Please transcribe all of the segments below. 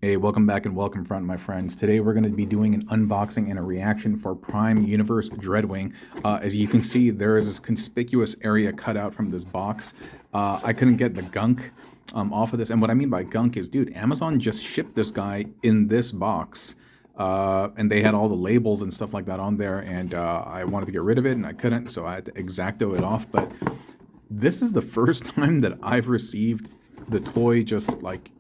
Hey, welcome back and welcome front, my friends. Today we're going to be doing an unboxing and a reaction for Prime Universe Dreadwing. As you can see, there is this conspicuous area cut out from this box. I couldn't get the gunk off of this, and what I mean by gunk is, dude, Amazon just shipped this guy in this box. And they had all the labels and stuff like that on there, and I wanted to get rid of it, and I couldn't, so I had to X-Acto it off. But this is the first time that I've received the toy just like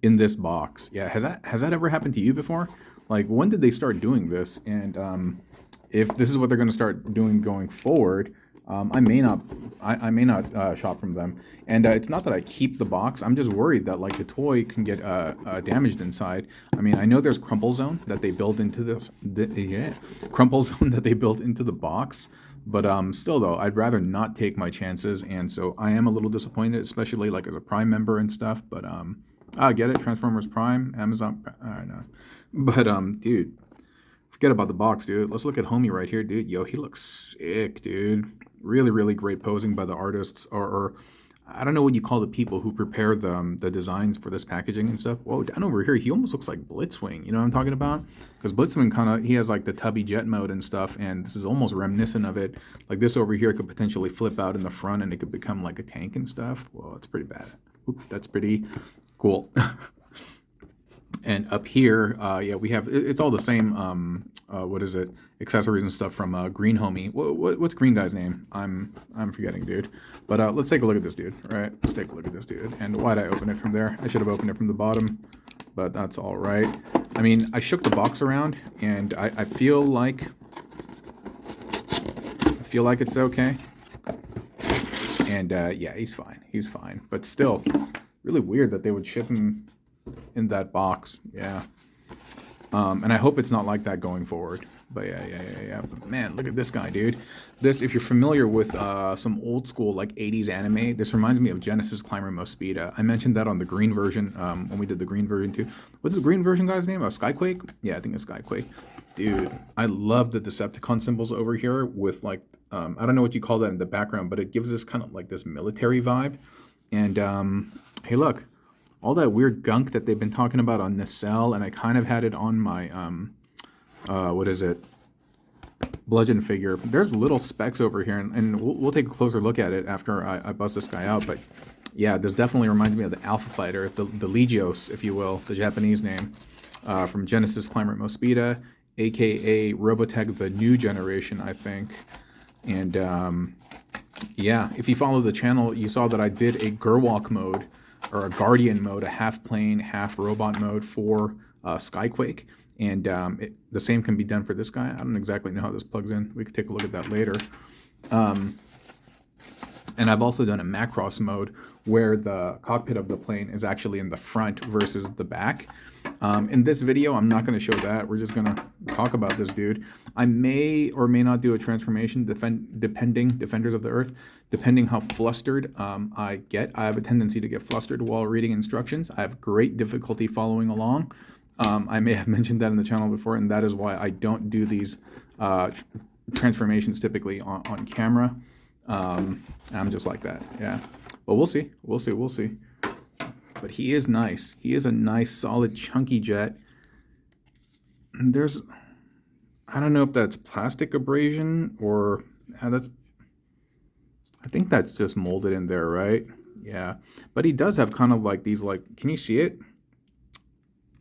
in this box. Yeah, has that ever happened to you before? Like, when did they start doing this? And if this is what they're going to start doing going forward, I may not shop from them. And it's not that I keep the box. I'm just worried that like the toy can get damaged inside. I mean, I know there's crumple zone that they built into this. Crumple zone that they built into the box. But still, though, I'd rather not take my chances, and so I am a little disappointed, especially like as a Prime member and stuff. But I get it, Transformers Prime, Amazon. I don't know, but dude, forget about the box, dude. Let's look at Homie right here, dude. Yo, he looks sick, dude. Really, really great posing by the artists, or I don't know what you call the people who prepare the designs for this packaging and stuff. Whoa, down over here, he almost looks like Blitzwing. You know what I'm talking about? Because Blitzwing he has like the tubby jet mode and stuff, and this is almost reminiscent of it. Like this over here could potentially flip out in the front, and it could become like a tank and stuff. Whoa, that's pretty bad. Oop, that's pretty cool. And up here, yeah, we have it's all the same. What is it? Accessories and stuff from Green Homie. What's Green guy's name? I'm forgetting, dude. But let's take a look at this dude. All right, let's take a look at this dude. And why'd I open it from there? I should have opened it from the bottom, but that's all right. I mean, I shook the box around, and I feel like it's okay. And yeah, he's fine. He's fine. But still, really weird that they would ship him in that box. Yeah. And I hope it's not like that going forward. But yeah. But man, look at this guy, dude. This, if you're familiar with some old school like 80s anime, this reminds me of Genesis Climber Mospeada. I mentioned that on the green version when we did the green version too. What's the green version guy's name? Skyquake? Yeah, I think it's Skyquake. Dude, I love the Decepticon symbols over here with like, I don't know what you call that in the background, but it gives us kind of like this military vibe. And hey, look. All that weird gunk that they've been talking about on Nacelle, and I kind of had it on my, what is it, Bludgeon figure. There's little specks over here, and we'll take a closer look at it after I bust this guy out. But yeah, this definitely reminds me of the Alpha Fighter, the Legios, if you will, the Japanese name, from Genesis Climber Mospeada, aka Robotech the New Generation, I think. And yeah, if you follow the channel, you saw that I did a Gerwalk mode, or a Guardian mode, a half plane, half robot mode for Skyquake. And the same can be done for this guy. I don't exactly know how this plugs in. We could take a look at that later. And I've also done a Macross mode where the cockpit of the plane is actually in the front versus the back. In this video, I'm not going to show that. We're just going to talk about this dude. I may or may not do a transformation, depending, Defenders of the Earth, depending how flustered I get. I have a tendency to get flustered while reading instructions. I have great difficulty following along. I may have mentioned that in the channel before, and that is why I don't do these transformations typically on camera. I'm just like that, yeah. But we'll see. But he is nice. He is a nice, solid, chunky jet. And there's, I don't know if that's plastic abrasion or I think that's just molded in there, right? Yeah. But he does have kind of like these, like, can you see it?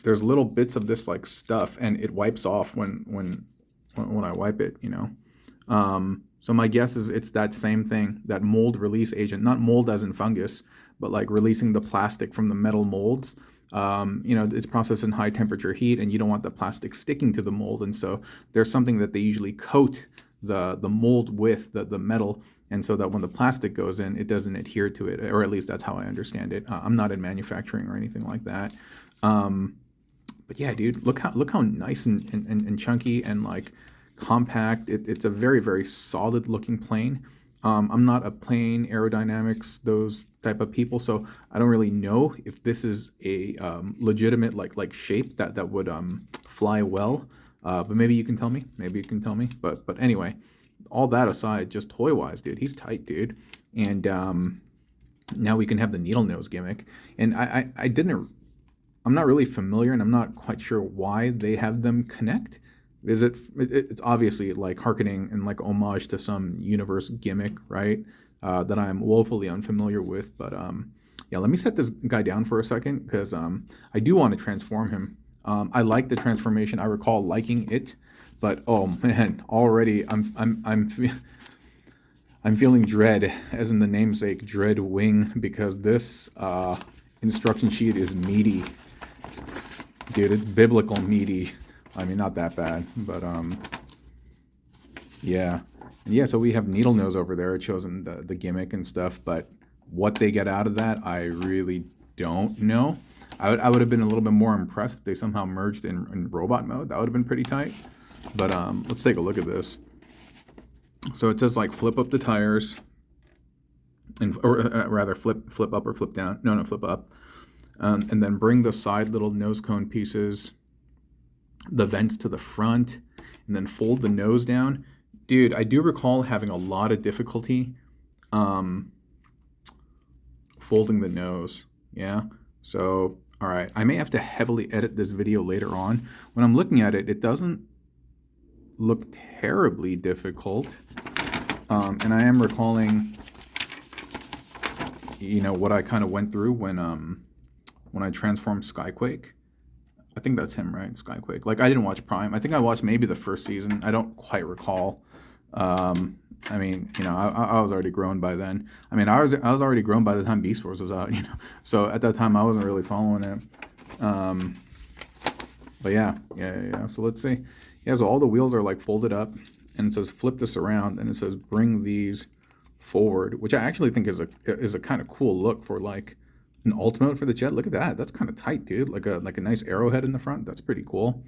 There's little bits of this like stuff, and it wipes off when I wipe it, you know. So my guess is it's that same thing, that mold release agent, not mold as in fungus, but like releasing the plastic from the metal molds. You know, it's processed in high temperature heat, and you don't want the plastic sticking to the mold. And so there's something that they usually coat the mold with, the metal, and so that when the plastic goes in, it doesn't adhere to it, or at least that's how I understand it. I'm not in manufacturing or anything like that. But yeah, dude, look how nice and chunky and like compact. It's a very, very solid looking plane. I'm not a plane aerodynamics, those type of people, so I don't really know if this is a legitimate like shape that would fly well. But maybe you can tell me. But anyway, all that aside, just toy wise, dude, he's tight, dude. And now we can have the needle nose gimmick. And I didn't I'm not really familiar, and I'm not quite sure why they have them connect. Is it's obviously like hearkening and like homage to some universe gimmick, right? That I'm woefully unfamiliar with. But yeah, let me set this guy down for a second, because I do want to transform him. I like the transformation. I recall liking it, but oh man, already I'm feeling dread, as in the namesake Dreadwing, because this instruction sheet is meaty. Dude, it's biblical meaty. I mean, not that bad, but yeah. Yeah, so we have Needle Nose over there. It shows them the gimmick and stuff, but what they get out of that, I really don't know. I would have been a little bit more impressed if they somehow merged in robot mode. That would have been pretty tight. But let's take a look at this. So it says like flip up the tires, or rather flip up or flip down. No, flip up. And then bring the side little nose cone pieces, the vents to the front, and then fold the nose down. Dude, I do recall having a lot of difficulty folding the nose. Yeah. So, all right. I may have to heavily edit this video later on. When I'm looking at it, it doesn't look terribly difficult. And I am recalling, what I kind of went through when I transformed Skyquake. I think that's him, right? Skyquake. Like, I didn't watch Prime. I think I watched maybe the first season. I don't quite recall. I mean, I was already grown by then. I mean, I was already grown by the time Beast Wars was out, So at that time, I wasn't really following it. But yeah. So let's see. Yeah, so all the wheels are like folded up, and it says flip this around, and it says bring these forward, which I actually think is a kind of cool look for like an ultimate for the jet. Look at that. That's kind of tight, dude. Like a nice arrowhead in the front. That's pretty cool.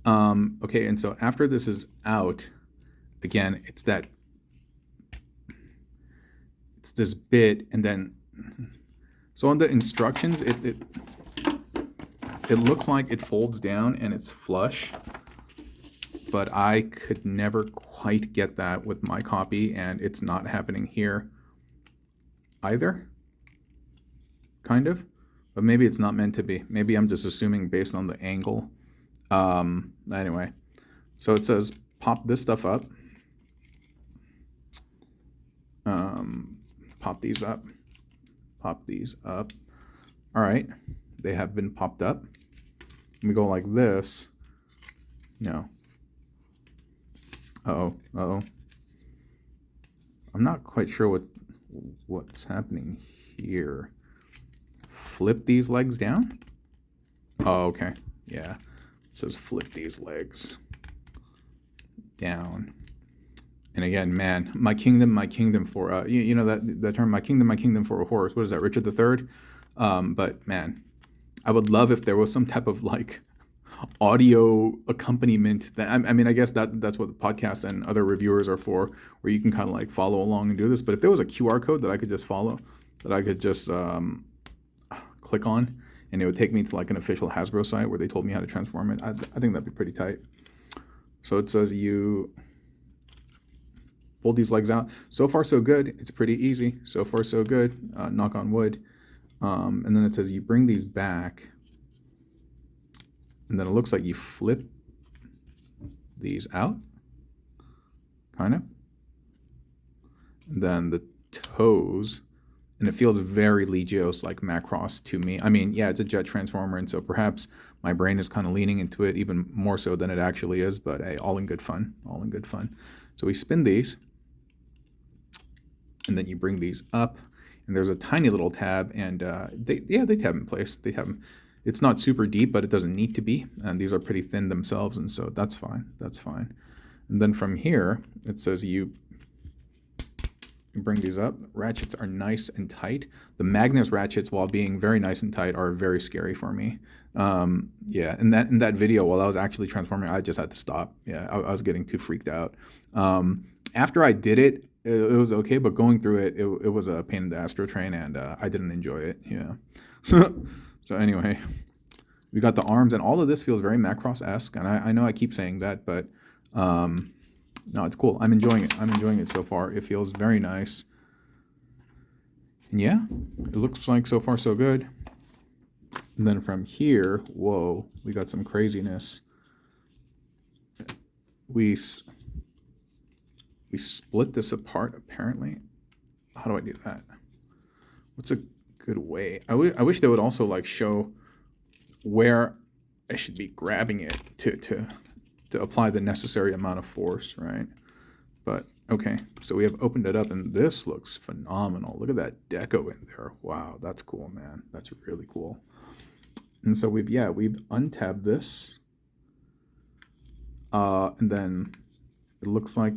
Okay, and so after this is out, again, it's this bit, and then so on the instructions, it looks like it folds down and it's flush, but I could never quite get that with my copy, and it's not happening here either. Kind of, but maybe it's not meant to be. Maybe I'm just assuming based on the angle. Anyway, so it says pop this stuff up. Pop these up. Pop these up. All right, they have been popped up. Let me go like this. No. Uh-oh. I'm not quite sure what's happening here. Flip these legs down? Oh, okay. Yeah. It says flip these legs down. And again, man, my kingdom for you know that term, my kingdom for a horse. What is that, Richard III? But man, I would love if there was some type of like audio accompaniment. That I mean, I guess that's what the podcasts and other reviewers are for, where you can kind of like follow along and do this. But if there was a QR code that I could just follow, that I could just click on, and it would take me to like an official Hasbro site where they told me how to transform it, I think that'd be pretty tight. So it says you pull these legs out. So far, so good. It's pretty easy. So far, so good. Knock on wood. And then it says you bring these back, and then it looks like you flip these out, kind of. And then the toes, and it feels very Legios like Macross to me. I mean, yeah, it's a jet transformer, and so perhaps my brain is kind of leaning into it even more so than it actually is, but hey, all in good fun. All in good fun. So we spin these, and then you bring these up, and there's a tiny little tab, and they tab in place. They have them. It's not super deep, but it doesn't need to be, and these are pretty thin themselves, and so that's fine. That's fine. And then from here, it says you bring these up. Ratchets are nice and tight. The Magnus ratchets, while being very nice and tight, are very scary for me. Yeah, in that video, while I was actually transforming, I just had to stop. Yeah, I was getting too freaked out. After I did it, it was okay, but going through it, it was a pain in the astro train, and I didn't enjoy it. Yeah. So anyway, we got the arms, and all of this feels very Macross-esque, and I know I keep saying that, but no, it's cool. I'm enjoying it. I'm enjoying it so far. It feels very nice. And yeah, it looks like so far so good. And then from here, whoa, we got some craziness. We split this apart, apparently. How do I do that? What's a good way? I wish they would also like show where I should be grabbing it to apply the necessary amount of force, right? But okay, so we have opened it up, and this looks phenomenal. Look at that deco in there. Wow, that's cool, man. That's really cool. And so we've untabbed this, and then it looks like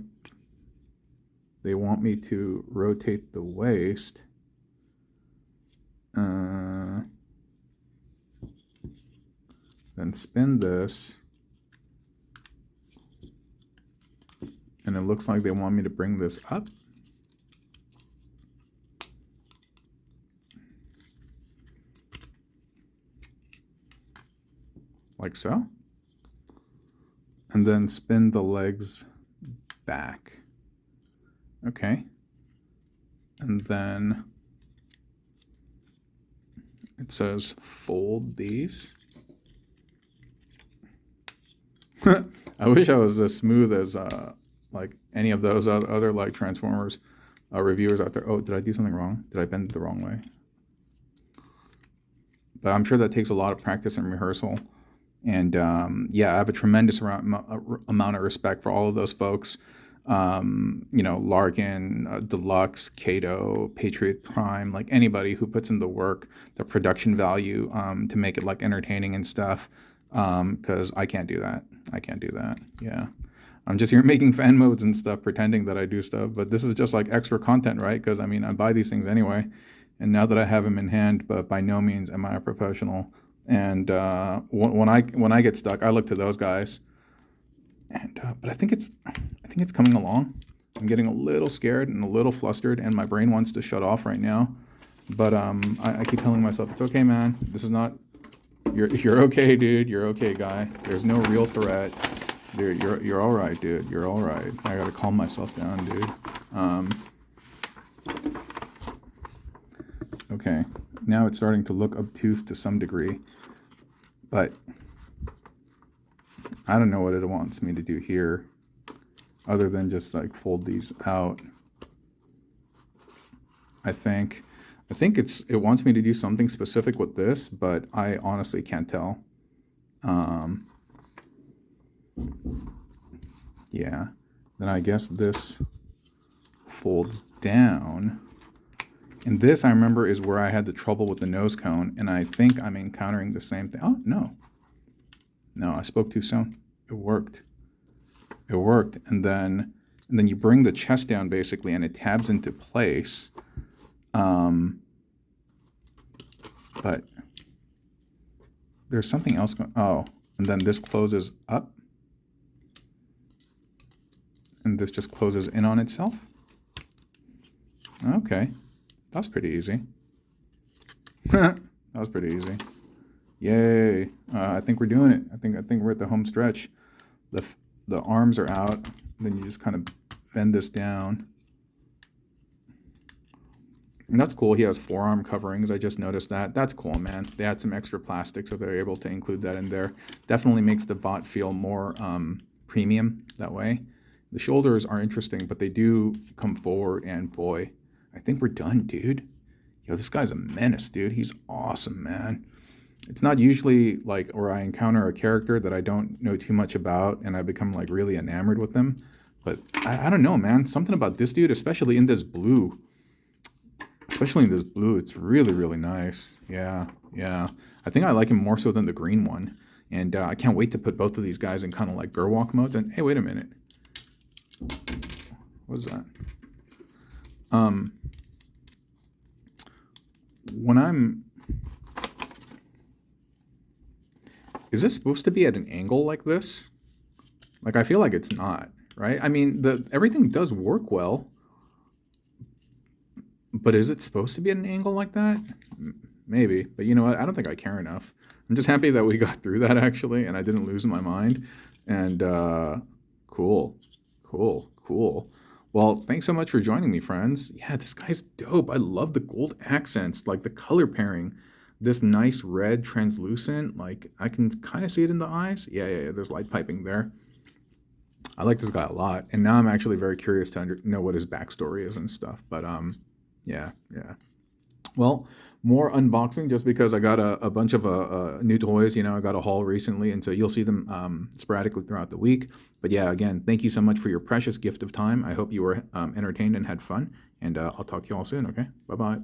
they want me to rotate the waist. Then spin this. And it looks like they want me to bring this up. Like so. And then spin the legs back. Okay. And then it says fold these. I wish I was as smooth as like any of those other like Transformers reviewers out there. Oh, did I do something wrong? Did I bend it the wrong way? But I'm sure that takes a lot of practice and rehearsal. And yeah, I have a tremendous amount of respect for all of those folks. You know, Larkin, Deluxe, Kato, Patriot Prime, like anybody who puts in the work, the production value to make it like entertaining and stuff. Because I can't do that. I can't do that. Yeah. I'm just here making fan modes and stuff, pretending that I do stuff. But this is just like extra content, right? Because I mean, I buy these things anyway. And now that I have them in hand, but by no means am I a professional. And when I get stuck, I look to those guys. And but I think it's coming along. I'm getting a little scared and a little flustered, and my brain wants to shut off right now. But I keep telling myself, it's okay, man. This is not. You're okay, dude. You're okay, guy. There's no real threat. You're all right, dude. You're all right. I gotta calm myself down, dude. Okay. Now it's starting to look obtuse to some degree, but I don't know what it wants me to do here, other than just like fold these out. I think it wants me to do something specific with this, but I honestly can't tell. Yeah. Then I guess this folds down. And this, I remember, is where I had the trouble with the nose cone, and I think I'm encountering the same thing. Oh, no. No, I spoke too soon. It worked. It worked. And then you bring the chest down, basically, and it tabs into place. But there's something else going. Oh, and then this closes up. And this just closes in on itself. Okay. That's pretty easy. That was pretty easy. Yay. I think we're doing it. I think we're at the home stretch. The arms are out. Then you just kind of bend this down. And that's cool. He has forearm coverings. I just noticed that. That's cool, man. They had some extra plastic, so they're able to include that in there. Definitely makes the bot feel more premium that way. The shoulders are interesting, but they do come forward, and boy, I think we're done, dude. Yo, this guy's a menace, dude. He's awesome, man. It's not usually like where I encounter a character that I don't know too much about and I become like really enamored with them. But I don't know, man. Something about this dude, especially in this blue. It's really, really nice. Yeah. I think I like him more so than the green one. And I can't wait to put both of these guys in kind of like Gerwalk modes. And hey, wait a minute. What was that? Is this supposed to be at an angle like this? Like, I feel like it's not, right? I mean, everything does work well, but is it supposed to be at an angle like that? Maybe, but you know what? I don't think I care enough. I'm just happy that we got through that, actually, and I didn't lose my mind. And cool. Well, thanks so much for joining me, friends. Yeah, this guy's dope. I love the gold accents, like the color pairing. this nice red translucent, like I can kind of see it in the eyes. Yeah, there's light piping there. I like this guy a lot, and now I'm actually very curious to know what his backstory is and stuff. But yeah. Well, more unboxing just because I got a bunch of new toys. I got a haul recently, and so you'll see them sporadically throughout the week. But yeah, again, thank you so much for your precious gift of time. I hope you were entertained and had fun, and I'll talk to you all soon, okay? Bye-bye.